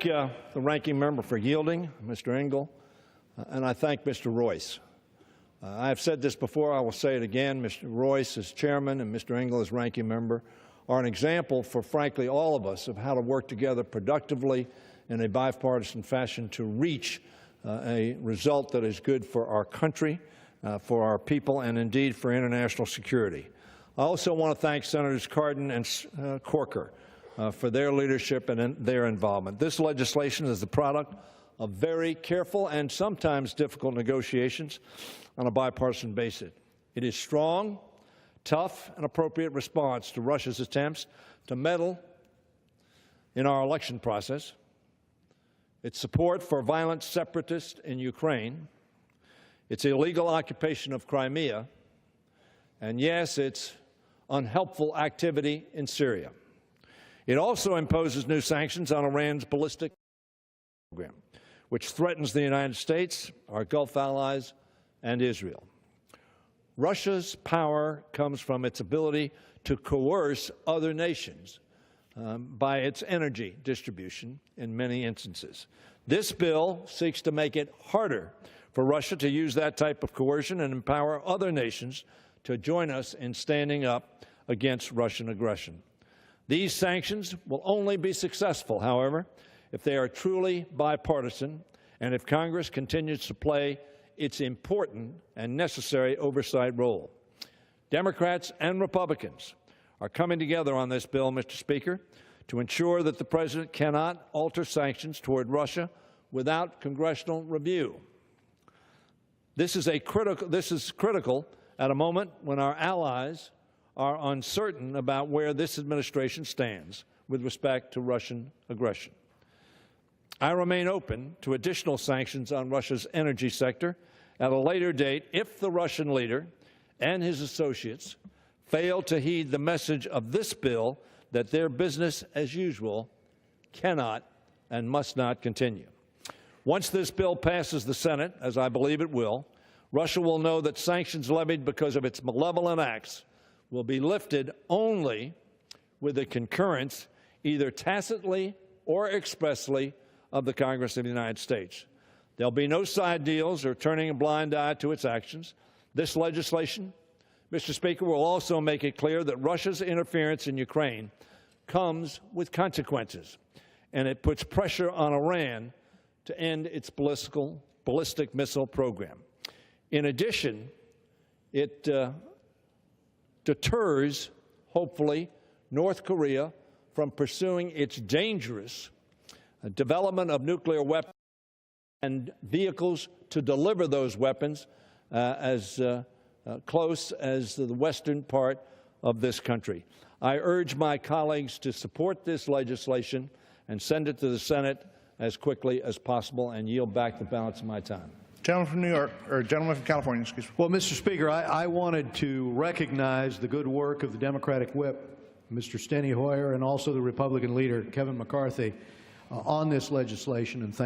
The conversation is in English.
the ranking member for yielding, Mr. Engel, and I thank Mr. Royce. I have said this before, I will say it again. Mr. Royce as chairman and Mr. Engel as ranking member are an example for, frankly, all of us of how to work together productively in a bipartisan fashion to reach a result that is good for our country, for our people, and indeed for international security. I also want to thank Senators Cardin and Corker for their leadership and their involvement. This legislation is the product of very careful and sometimes difficult negotiations on a bipartisan basis. It is strong, tough, and appropriate response to Russia's attempts to meddle in our election process, its support for violent separatists in Ukraine, its illegal occupation of Crimea, and yes, its unhelpful activity in Syria. It also imposes new sanctions on Iran's ballistic program, which threatens the United States, our Gulf allies, and Israel. Russia's power comes from its ability to coerce other nations by its energy distribution in many instances. This bill seeks to make it harder for Russia to use that type of coercion and empower other nations to join us in standing up against Russian aggression. These sanctions will only be successful, however, if they are truly bipartisan and if Congress continues to play its important and necessary oversight role. Democrats and Republicans are coming together on this bill, Mr. Speaker, to ensure that the President cannot alter sanctions toward Russia without congressional review. This is critical at a moment when our allies are uncertain about where this administration stands with respect to Russian aggression. I remain open to additional sanctions on Russia's energy sector at a later date if the Russian leader and his associates fail to heed the message of this bill that their business as usual cannot and must not continue. Once this bill passes the Senate, as I believe it will, Russia will know that sanctions levied because of its malevolent acts will be lifted only with the concurrence, either tacitly or expressly, of the Congress of the United States. There'll be no side deals or turning a blind eye to its actions. This legislation, Mr. Speaker, will also make it clear that Russia's interference in Ukraine comes with consequences, and it puts pressure on Iran to end its ballistic missile program. In addition, it deters, hopefully, North Korea from pursuing its dangerous development of nuclear weapons and vehicles to deliver those weapons as close as the western part of this country. I urge my colleagues to support this legislation and send it to the Senate as quickly as possible and yield back the balance of my time. Gentleman from New York, or gentleman from California, excuse me. Well, Mr. Speaker, I wanted to recognize the good work of the Democratic whip, Mr. Steny Hoyer, and also the Republican leader, Kevin McCarthy, on this legislation, and thank